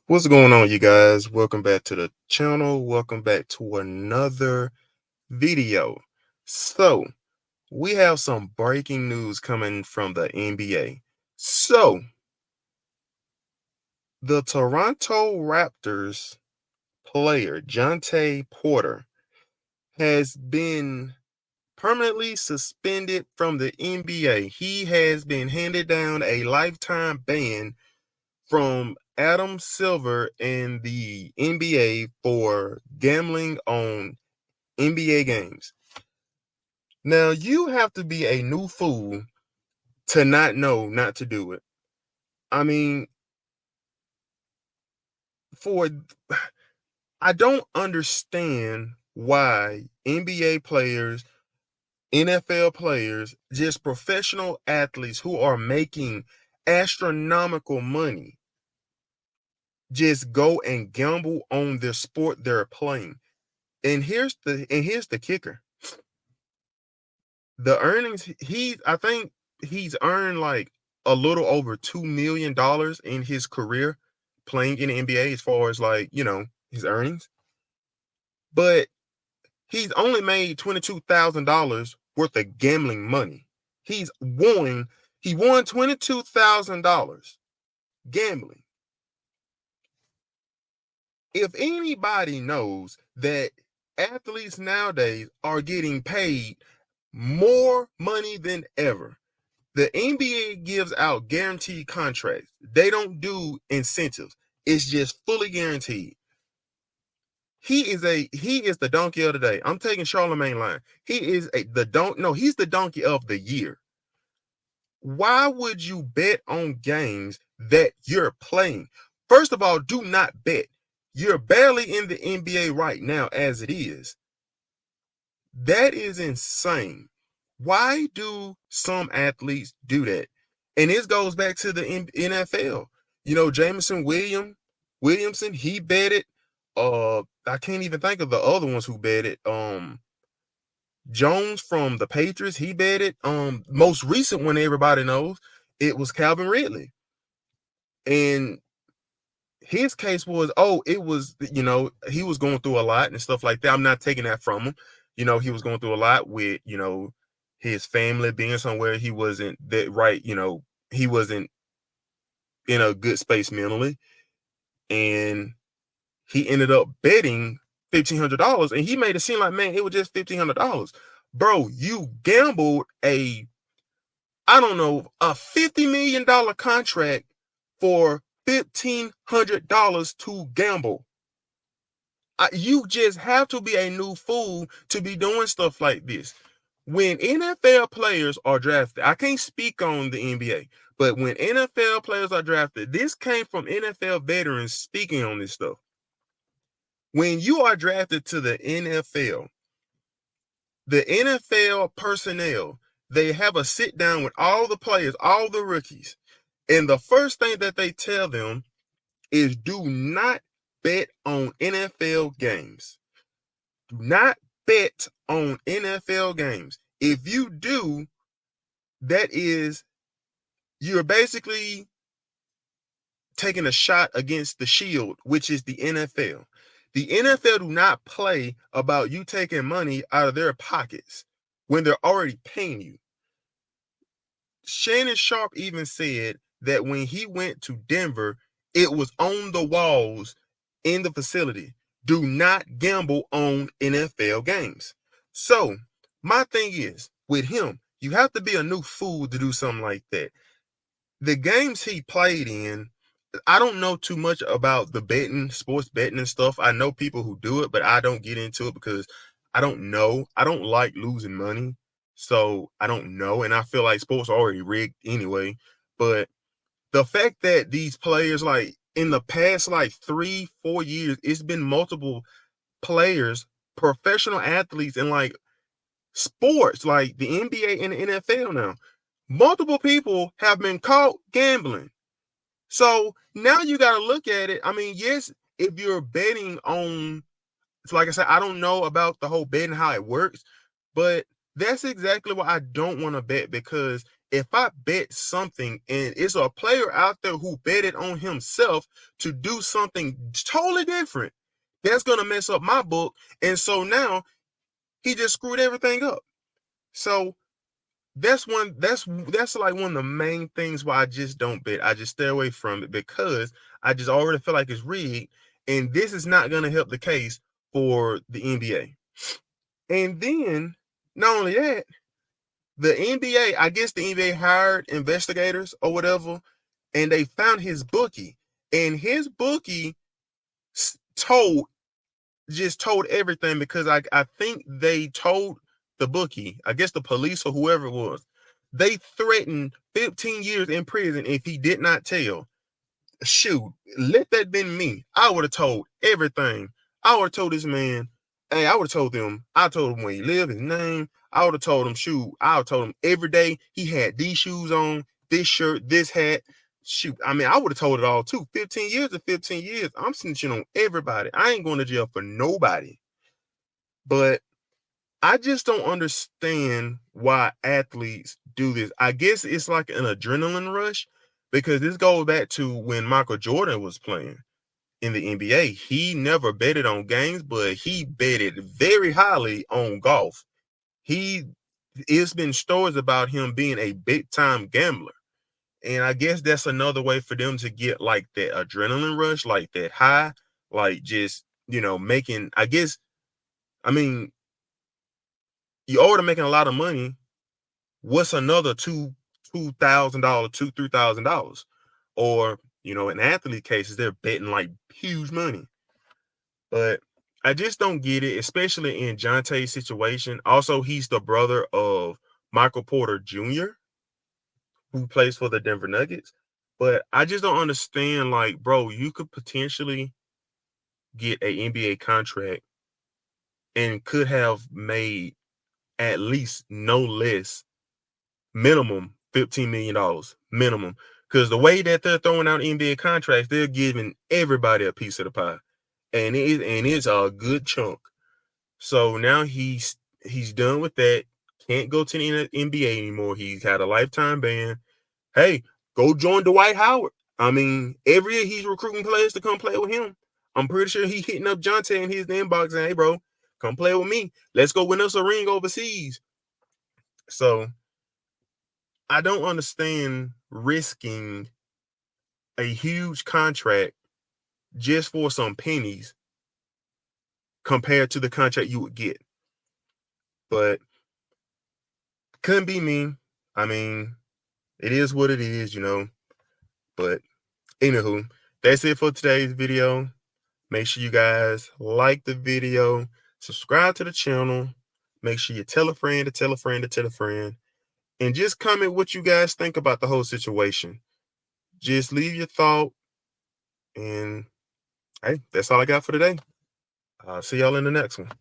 What's going on, you guys? Welcome back to the channel. Welcome back to another video. So, we have some breaking news coming from the NBA. So, the Toronto Raptors player, Jontay Porter, has been permanently suspended from the NBA. He has been handed down a lifetime ban from Adam Silver in the NBA for gambling on NBA games. Now, you have to be a new fool to not know not to do it. I mean, for I don't understand why NBA players, NFL players, just professional athletes who are making astronomical money just go and gamble on the sport they're playing. And here's the kicker. The earnings I think he's earned like a little over $2 million in his career playing in the NBA as far as like, his earnings. But he's only made $22,000 worth of gambling money. He's won he won $22,000 gambling. If anybody knows that athletes nowadays are getting paid more money than ever, the NBA gives out guaranteed contracts. They don't do incentives. It's just fully guaranteed. He is the donkey of the day. I'm taking Charlemagne line. He is he's the donkey of the year. Why would you bet on games that you're playing? First of all, do not bet. You're barely in the NBA right now as it is. That is insane. Why do some athletes do that? And this goes back to the NFL. Jameson Williamson, he betted. I can't even think of the other ones who betted. Jones from the Patriots, he betted. Most recent one everybody knows, it was Calvin Ridley. And his case was, he was going through a lot and stuff like that. I'm not taking that from him. He was going through a lot with, his family being somewhere he wasn't that right, he wasn't in a good space mentally. And he ended up betting $1,500 and he made it seem like, man, it was just $1,500. Bro, you gambled a $50 million contract for $1,500 to gamble. You just have to be a new fool to be doing stuff like this. When NFL players are drafted, I can't speak on the NBA, but when NFL players are drafted, this came from NFL veterans speaking on this stuff. When you are drafted to the NFL personnel, they have a sit down with all the players, all the rookies. And the first thing that they tell them is do not bet on NFL games. Do not bet on NFL games. If you do, you're basically taking a shot against the shield, which is the NFL. The NFL do not play about you taking money out of their pockets when they're already paying you. Shannon Sharp even said that when he went to Denver, it was on the walls in the facility. Do not gamble on NFL games. So my thing is, with him, you have to be a new fool to do something like that. The games he played in, I don't know too much about the betting, sports betting and stuff. I know people who do it, but I don't get into it because I don't know. I don't like losing money. So I don't know. And I feel like sports are already rigged anyway. But the fact that these players, like in the past, like 3-4 years, it's been multiple players, professional athletes in like sports, like the NBA and the NFL now. Multiple people have been caught gambling. So now you got to look at it. I mean, yes, if you're betting on, it's like I said, I don't know about the whole betting, how it works, but that's exactly why I don't want to bet, because if I bet something and it's a player out there who betted on himself to do something totally different, that's gonna mess up my book. And so now he just screwed everything up. So that's like one of the main things why I just don't bet. I just stay away from it because I just already feel like it's rigged, and this is not gonna help the case for the NBA. And then not only that, the NBA, I guess the NBA hired investigators or whatever, and they found his bookie, and his bookie told just told everything because I think they told the bookie, I guess the police or whoever it was, they threatened 15 years in prison if he did not tell. Shoot, let that been me. I would have told everything. I would have told this man, hey, I would have told him, I told him where he lived, his name. I would have told him, shoot, I would have told him every day he had these shoes on, this shirt, this hat. Shoot, I mean, I would have told it all too. 15 years to 15 years. I'm snitching on everybody. I ain't going to jail for nobody. But I just don't understand why athletes do this. I guess it's like an adrenaline rush because this goes back to when Michael Jordan was playing in the NBA. He never betted on games, but he betted very highly on golf. It's been stories about him being a big time gambler. And I guess that's another way for them to get like that adrenaline rush, like that high, like just, making, I mean, you already making a lot of money. What's another $2,000, $3,000? Or, in athlete cases, they're betting like huge money. But I just don't get it, especially in Jontay's situation. Also, he's the brother of Michael Porter Jr., who plays for the Denver Nuggets. But I just don't understand, like, bro, you could potentially get a NBA contract and could have made at least no less minimum $15 million minimum. Because the way that they're throwing out NBA contracts, they're giving everybody a piece of the pie. And it's a good chunk. So now he's done with that. Can't go to the NBA anymore. He's had a lifetime ban. Hey, go join Dwight Howard. I mean, every year he's recruiting players to come play with him. I'm pretty sure he's hitting up Jontay in his inbox saying, hey, bro, come play with me. Let's go win us a ring overseas. So I don't understand risking a huge contract just for some pennies compared to the contract you would get. But couldn't be me. I mean, it is what it is, But anywho, that's it for today's video. Make sure you guys like the video, subscribe to the channel. Make sure you tell a friend to tell a friend to tell a friend. And just comment what you guys think about the whole situation. Just leave your thought. And hey, that's all I got for today. I'll see y'all in the next one.